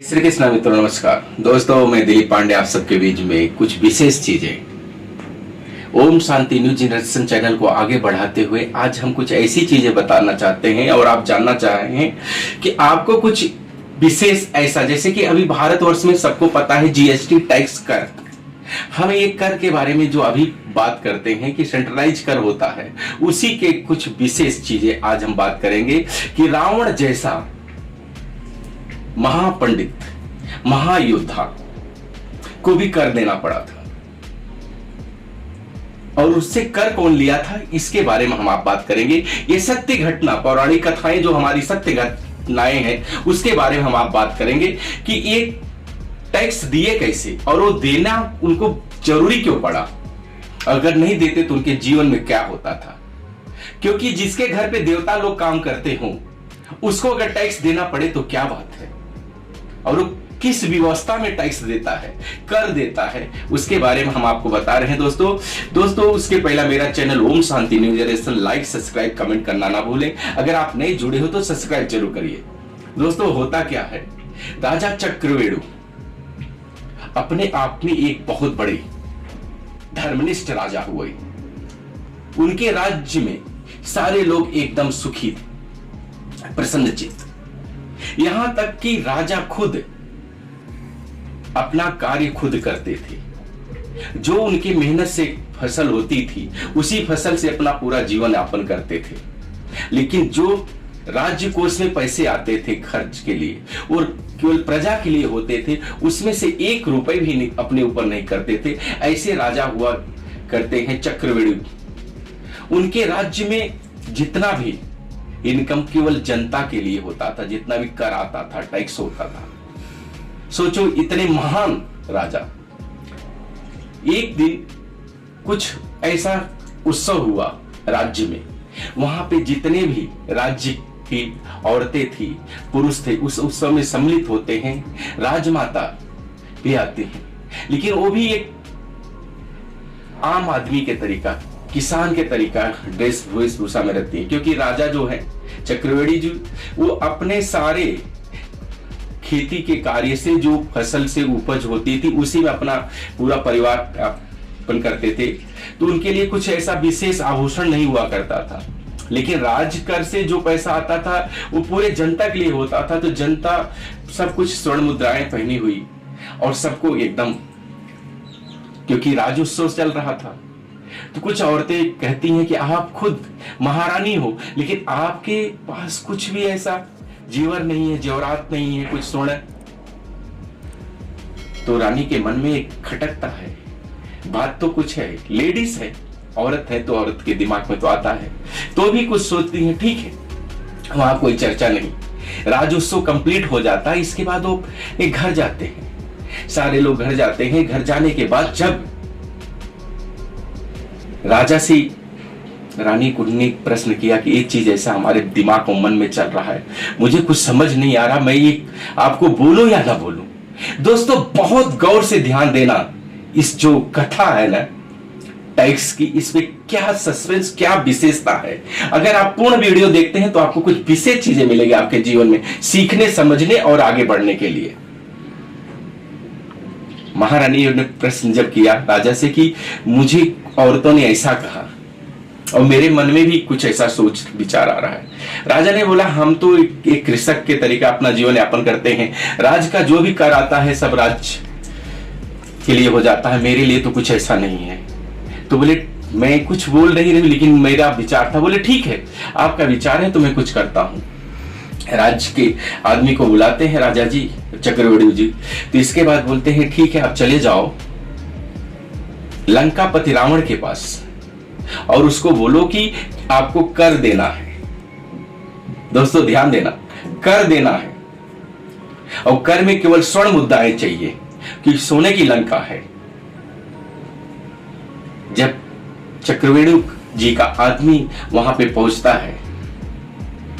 श्री कृष्णा मित्रों, नमस्कार दोस्तों। मैं दिलीप पांडे आप सबके बीच में कुछ विशेष चीजें ओम शांति न्यू जनरेशन चैनल को आगे बढ़ाते हुए आज हम कुछ ऐसी चीजें बताना चाहते हैं और आप जानना चाह रहे हैं कि आपको कुछ विशेष ऐसा, जैसे कि अभी भारतवर्ष में सबको पता है जीएसटी टैक्स कर। हम एक कर के बारे में जो अभी बात करते हैं कि सेंट्रलाइज कर होता है, उसी के कुछ विशेष चीजें आज हम बात करेंगे कि रावण जैसा महापंडित महायोद्धा को भी कर देना पड़ा था, और उससे कर कौन लिया था इसके बारे में हम आप बात करेंगे। ये सत्य घटना, पौराणिक कथाएं जो हमारी सत्य घटनाएं हैं उसके बारे में हम आप बात करेंगे कि ये टैक्स दिए कैसे और वो देना उनको जरूरी क्यों पड़ा। अगर नहीं देते तो उनके जीवन में क्या होता था, क्योंकि जिसके घर पे देवता लोग काम करते हों उसको अगर टैक्स देना पड़े तो क्या बात है, और वो किस व्यवस्था में टैक्स देता है, कर देता है, उसके बारे में हम आपको बता रहे हैं दोस्तों। उसके पहला मेरा channel Om Shanti new generation like subscribe comment करना ना भूलें। अगर आप नए जुड़े हो तो सब्सक्राइब जरूर करिए। दोस्तों होता क्या है, राजा चक्रवेणु अपने आप में एक बहुत बड़े धर्मनिष्ठ राजा हुए। उनके राज्य में सारे लोग एकदम सुखी, प्रसन्नचित्त, यहां तक कि राजा खुद अपना कार्य खुद करते थे। जो उनकी मेहनत से फसल होती थी उसी फसल से अपना पूरा जीवन यापन करते थे। लेकिन जो राज्य कोष में पैसे आते थे खर्च के लिए और केवल प्रजा के लिए होते थे, उसमें से 1 रुपए भी अपने ऊपर नहीं करते थे। ऐसे राजा हुआ करते हैं चक्रवेणु। उनके राज्य में जितना भी इनकम केवल जनता के लिए होता था, जितना भी कर आता था, टैक्स होता था। सोचो इतने महान राजा, एक दिन कुछ ऐसा उत्सव हुआ राज्य में, वहां पे जितने भी राज्य की औरतें थी, पुरुष थे, उस उत्सव में सम्मिलित होते हैं। राजमाता भी आते हैं, लेकिन वो भी एक आम आदमी के तरीका, किसान के तरीका ड्रेस वेशभूषा में रहती है। क्योंकि राजा जो है चक्रवेणी जी, वो अपने सारे खेती के कार्य से जो फसल से उपज होती थी उसी में अपना पूरा परिवार यापन करते थे। तो उनके लिए कुछ ऐसा विशेष आभूषण नहीं हुआ करता था, लेकिन राजकर से जो पैसा आता था वो पूरे जनता के लिए होता था। तो जनता सब कुछ स्वर्ण मुद्राएं पहनी हुई और सबको एकदम, क्योंकि राजोत्सव चल रहा था। तो कुछ औरतें कहती हैं कि आप खुद महारानी हो, लेकिन आपके पास कुछ भी ऐसा जीवर नहीं है, जेवरात नहीं है, कुछ स्वर्ण। तो रानी के मन में एक खटकता है, बात तो कुछ है, लेडीज है, औरत है, तो औरत के दिमाग में तो आता है, तो भी कुछ सोचती है। ठीक है, वहां कोई चर्चा नहीं। राजोत्सव कंप्लीट हो जाता है। इसके बाद वो एक घर जाते हैं, सारे लोग घर जाते हैं। घर जाने के बाद जब राजा से रानी कुंड ने प्रश्न किया कि एक चीज ऐसा हमारे दिमाग और मन में चल रहा है, मुझे कुछ समझ नहीं आ रहा, मैं ये आपको बोलूं या ना बोलूं। दोस्तों बहुत गौर से ध्यान देना, इस जो कथा है ना टैक्स की, इसमें क्या सस्पेंस, क्या विशेषता है। अगर आप पूर्ण वीडियो देखते हैं तो आपको कुछ विशेष चीजें मिलेगी आपके जीवन में सीखने, समझने और आगे बढ़ने के लिए। महारानी ने प्रश्न जब किया राजा से कि मुझे औरतों ने ऐसा कहा और मेरे मन में भी कुछ ऐसा सोच विचार आ रहा है। राजा ने बोला हम तो एक कृषक के तरीका अपना जीवन यापन करते हैं, राज का जो भी कर आता है सब राज के लिए हो जाता है, मेरे लिए तो कुछ ऐसा नहीं है। तो बोले मैं कुछ बोल नहीं रही, लेकिन मेरा विचार था। बोले ठीक है, आपका विचार है तो मैं कुछ करता हूं। राज्य के आदमी को बुलाते हैं राजा जी, चक्रवेणी जी। तो इसके बाद बोलते हैं ठीक है, आप चले जाओ लंकापति रावण के पास और उसको बोलो कि आपको कर देना है। दोस्तों ध्यान देना, कर देना है, और कर में केवल स्वर्ण मुद्राएं चाहिए कि सोने की लंका है। जब चक्रवेणी जी का आदमी वहां पे पहुंचता है,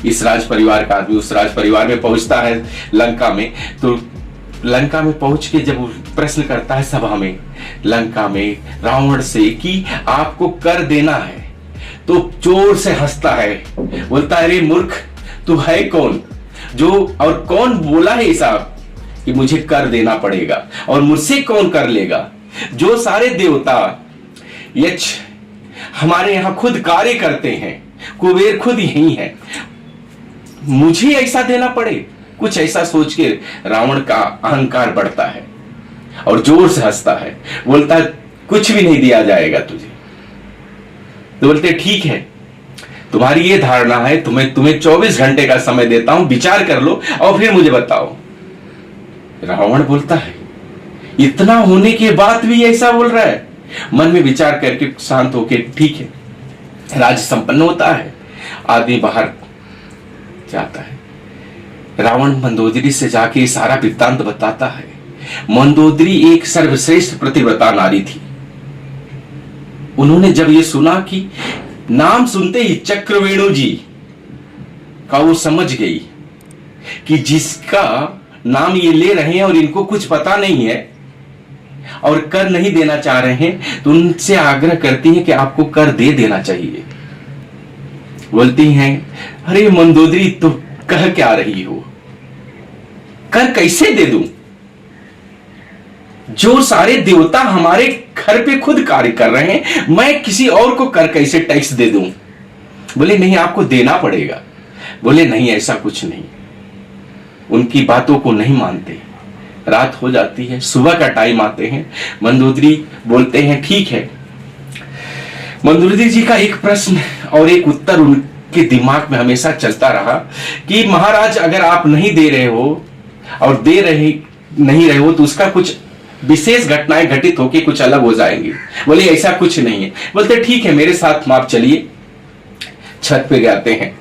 इस राज परिवार का आदमी उस राज परिवार में पहुंचता है लंका में, तो लंका में पहुंच के जब प्रश्न करता है सभा में, लंका में रावण से कि आपको कर देना है, तो जोर से हंसता है, बोलता है अरे मूर्ख, तू है कौन जो, और कौन बोला है ऐसा कि मुझे कर देना पड़ेगा, और मुझसे कौन कर लेगा? जो सारे देवता यक्ष हमारे यहां खुद कार्य करते हैं, कुबेर खुद यही है, मुझे ऐसा देना पड़े? कुछ ऐसा सोच के रावण का अहंकार बढ़ता है और जोर से हंसता है, बोलता है कुछ भी नहीं दिया जाएगा तुझे। तो बोलते ठीक है, तुम्हारी ये धारणा है, तुम्हें 24 घंटे का समय देता हूं, विचार कर लो और फिर मुझे बताओ। रावण बोलता है इतना होने के बाद भी ऐसा बोल रहा है? मन में विचार करके शांत होके ठीक है, राज्य संपन्न होता है, आदमी बाहर जाता है। रावण मंदोदरी से जाके सारा वृत्तांत बताता है। मंदोदरी एक सर्वश्रेष्ठ प्रतिव्रता नारी थी। उन्होंने जब ये सुना कि नाम सुनते ही चक्रवेणु जी का, वो समझ गई कि जिसका नाम ये ले रहे हैं और इनको कुछ पता नहीं है और कर नहीं देना चाह रहे हैं, तो उनसे आग्रह करती हैं कि आपको कर दे देना चाहिए। बोलती हैं अरे मंदोदरी, तो कह क्या रही हो? कर कैसे दे दूं? जो सारे देवता हमारे घर पे खुद कार्य कर रहे हैं, मैं किसी और को कर कैसे टैक्स दे दूं? बोले नहीं, आपको देना पड़ेगा। बोले नहीं, ऐसा कुछ नहीं। उनकी बातों को नहीं मानते। रात हो जाती है, सुबह का टाइम आते हैं। मंदोदरी बोलते हैं ठीक है। मंदोदरी जी का एक प्रश्न और एक उत्तर उनके दिमाग में हमेशा चलता रहा कि महाराज, अगर आप नहीं दे रहे हो और दे रहे नहीं रहे हो तो उसका कुछ विशेष घटनाएं घटित होके कुछ अलग हो जाएंगी। बोले ऐसा कुछ नहीं है। बोलते ठीक है, मेरे साथ आप चलिए। छत पे जाते हैं,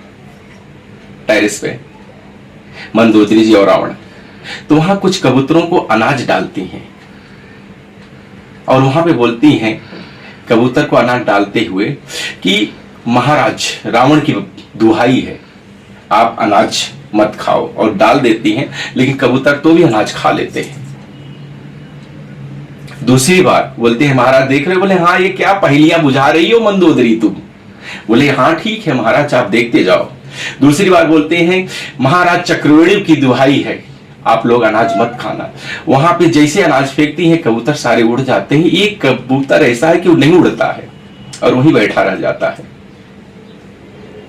टेरेस पे, मंदोदरी जी और रावण। तो वहां कुछ कबूतरों को अनाज डालती हैं और वहां पे बोलती हैं कबूतर को अनाज डालते हुए कि महाराज, रावण की दुहाई है, आप अनाज मत खाओ, और डाल देती हैं, लेकिन कबूतर तो भी अनाज खा लेते हैं। दूसरी बार बोलते हैं महाराज देख रहे हो? बोले हाँ, ये क्या पहेलियां बुझा रही हो मंदोदरी तुम? बोले हाँ ठीक है महाराज, आप देखते जाओ। दूसरी बार बोलते हैं महाराज, चक्रवेणी की दुहाई है, आप लोग अनाज मत खाना। वहां पे जैसे अनाज फेंकती हैं, कबूतर सारे उड़ जाते हैं। एक कबूतर ऐसा है कि वो नहीं उड़ता है और वहीं बैठा रह जाता है,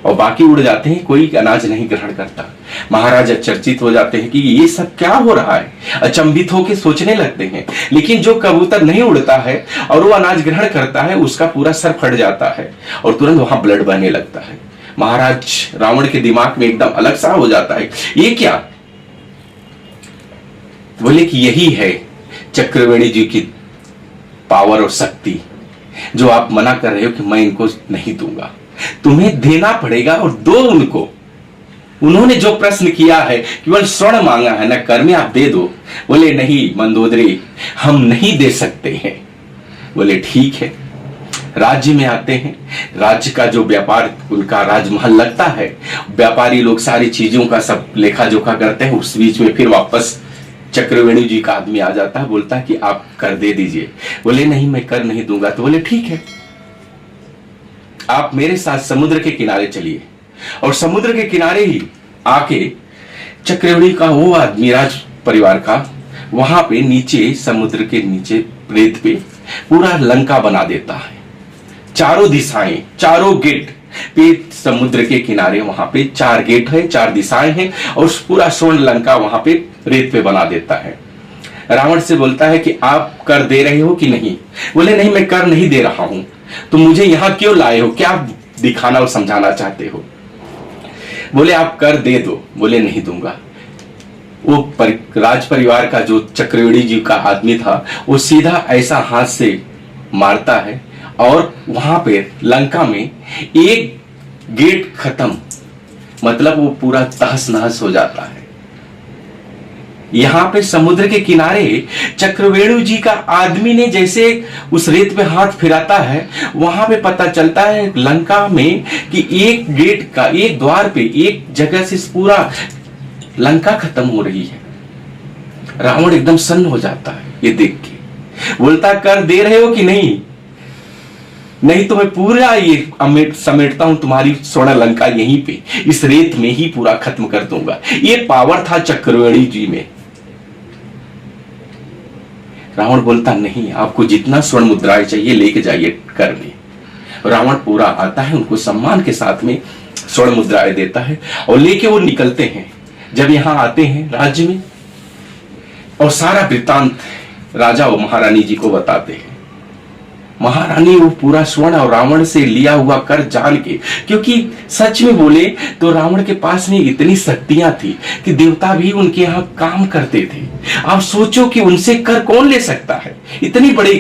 और बाकी उड़ जाते हैं, कोई अनाज नहीं ग्रहण करता। महाराज आश्चर्यचकित हो जाते हैं कि ये सब क्या हो रहा है, अचंभित होकर सोचने लगते हैं। लेकिन जो कबूतर नहीं उड़ता है और वो अनाज ग्रहण करता है, उसका पूरा सर फट जाता है और तुरंत वहां ब्लड बहने लगता है। महाराज रावण के दिमाग में एकदम अलग सा हो जाता है, ये क्या? बोले कि यही है चक्रवेणी जी की पावर और शक्ति, जो आप मना कर रहे हो कि मैं इनको नहीं दूंगा। तुम्हें देना पड़ेगा और दो उनको। उन्होंने जो प्रश्न किया है, केवल स्वर्ण मांगा है ना, कर में आप दे दो। बोले नहीं मंदोदरी, हम नहीं दे सकते हैं। बोले ठीक है। राज्य में आते हैं। राज्य का जो व्यापार, उनका राजमहल लगता है, व्यापारी लोग सारी चीजों का सब लेखा जोखा करते हैं। उस बीच में फिर वापस चक्रवेणी जी का आदमी आ जाता है, बोलता है कि आप कर दे दीजिए। बोले नहीं, मैं कर नहीं दूंगा। तो बोले ठीक है, आप मेरे साथ समुद्र के किनारे चलिए। और समुद्र के किनारे ही आके चक्रवेणी का वो आदमी, राज परिवार का, वहां पे नीचे, समुद्र के नीचे रेत पे पूरा लंका बना देता है। चारों दिशाएं, चारों गेट पे समुद्र के किनारे वहां पे 4 गेट है, 4 दिशाएं हैं, और पूरा स्वर्ण लंका वहां पे रेत पे बना देता है। रावण से बोलता है कि आप कर दे रहे हो कि नहीं? बोले नहीं, मैं कर नहीं दे रहा हूं। तो मुझे यहां क्यों लाए हो? क्या दिखाना और समझाना चाहते हो? बोले आप कर दे दो। बोले नहीं दूंगा। वो राज परिवार का जो चक्रवेणी जी का आदमी था, वो सीधा ऐसा हाथ से मारता है और वहां पे लंका में एक गेट खत्म, मतलब वो पूरा तहस नहस हो जाता है। यहां पे समुद्र के किनारे चक्रवेणु जी का आदमी ने जैसे उस रेत पे हाथ फिराता है, वहां पे पता चलता है लंका में कि एक गेट का, एक द्वार पे, एक जगह से पूरा लंका खत्म हो रही है। रावण एकदम सन्न हो जाता है ये देख के। बोलता कर दे रहे हो कि नहीं? नहीं तो मैं पूरा ये समेटता हूं, तुम्हारी स्वर्ण लंका यहीं पे इस रेत में ही पूरा खत्म कर दूंगा। ये पावर था चक्रवेणी जी में। रावण बोलता नहीं, आपको जितना स्वर्ण मुद्राएं चाहिए लेके जाइए कर में। रावण पूरा आता है, उनको सम्मान के साथ में स्वर्ण मुद्राएं देता है और लेके वो निकलते हैं। जब यहां आते हैं राज्य में और सारा वृत्तांत राजा और महारानी जी को बताते हैं। महारानी वो पूरा स्वर्ण और रावण से लिया हुआ कर जान के, क्योंकि सच में बोले तो रावण के पास में इतनी शक्तियां थी कि देवता भी उनके यहां काम करते थे। आप सोचो कि उनसे कर कौन ले सकता है, इतनी बड़ी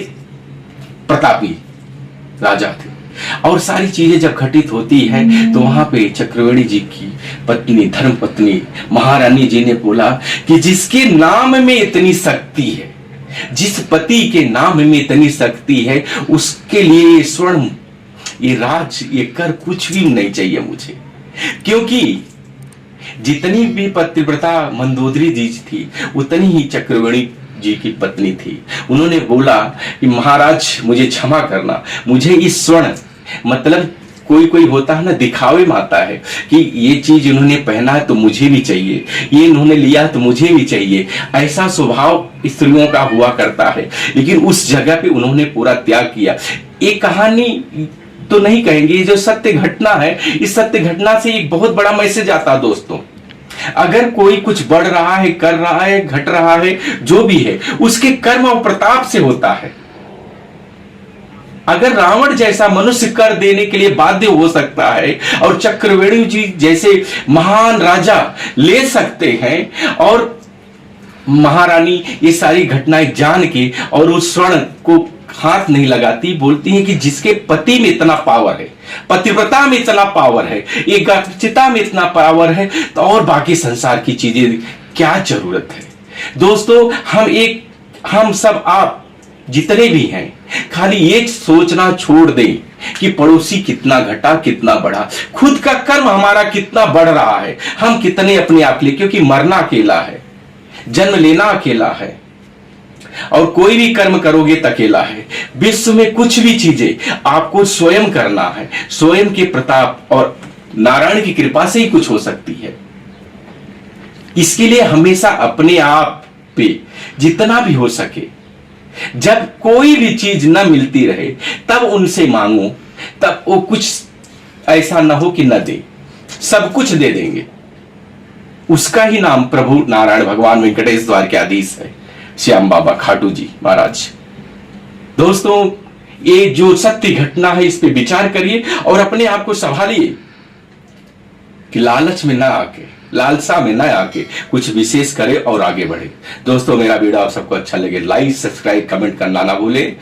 प्रतापी राजा थे। और सारी चीजें जब घटित होती है तो वहां पे चक्रवर्ती जी की पत्नी, धर्म पत्नी महारानी जी ने बोला कि जिसके नाम में इतनी शक्ति है, जिस पति के नाम में इतनी शक्ति है, उसके लिए ये स्वर्ण, ये राज, ये कर कुछ भी नहीं चाहिए मुझे। क्योंकि जितनी भी पतिव्रता मंदोदरी जी थी उतनी ही चक्रवर्ती जी की पत्नी थी। उन्होंने बोला कि महाराज मुझे क्षमा करना, मुझे इस स्वर्ण, मतलब कोई कोई होता है ना दिखावे में आता है कि ये चीज इन्होंने पहना है तो मुझे भी चाहिए, ये इन्होंने लिया तो मुझे भी चाहिए, ऐसा स्वभाव स्त्रियों का हुआ करता है। लेकिन उस जगह पे उन्होंने पूरा त्याग किया। एक कहानी तो नहीं कहेंगे, ये जो सत्य घटना है, इस सत्य घटना से एक बहुत बड़ा मैसेज आता है दोस्तों। अगर कोई कुछ बढ़ रहा है, कर रहा है, घट रहा है, जो भी है उसके कर्म और प्रताप से होता है। अगर रावण जैसा मनुष्य कर देने के लिए बाध्य हो सकता है और चक्रवर्ती जी जैसे महान राजा ले सकते हैं, और महारानी ये सारी घटनाएं जान के और उस स्वर्ण को हाथ नहीं लगाती, बोलती है कि जिसके पति में इतना पावर है, पतिव्रता में इतना पावर है, एकाग्रचिता में इतना पावर है, तो और बाकी संसार की चीजें क्या जरूरत है। दोस्तों हम सब, आप जितने भी हैं, खाली ये सोचना छोड़ दें कि पड़ोसी कितना घटा कितना बढ़ा, खुद का कर्म हमारा कितना बढ़ रहा है, हम कितने अपने आप के लिए, क्योंकि मरना अकेला है, जन्म लेना अकेला है, और कोई भी कर्म करोगे तो अकेला है। विश्व में कुछ भी चीजें आपको स्वयं करना है, स्वयं के प्रताप और नारायण की कृपा से ही कुछ हो सकती है। इसके लिए हमेशा अपने आप पे जितना भी हो सके, जब कोई भी चीज न मिलती रहे तब उनसे मांगो, तब वो कुछ ऐसा ना हो कि न दे, सब कुछ दे देंगे। उसका ही नाम प्रभु नारायण भगवान वेंकटेश द्वार के आदेश है, श्याम बाबा खाटू जी महाराज। दोस्तों ये जो सत्य घटना है इस पे विचार करिए और अपने आप को संभालिए कि लालच में ना आके, लालसा में ना आके कुछ विशेष करे और आगे बढ़े। दोस्तों मेरा वीडियो आप सबको अच्छा लगे, लाइक, सब्सक्राइब, कमेंट करना ना भूलें।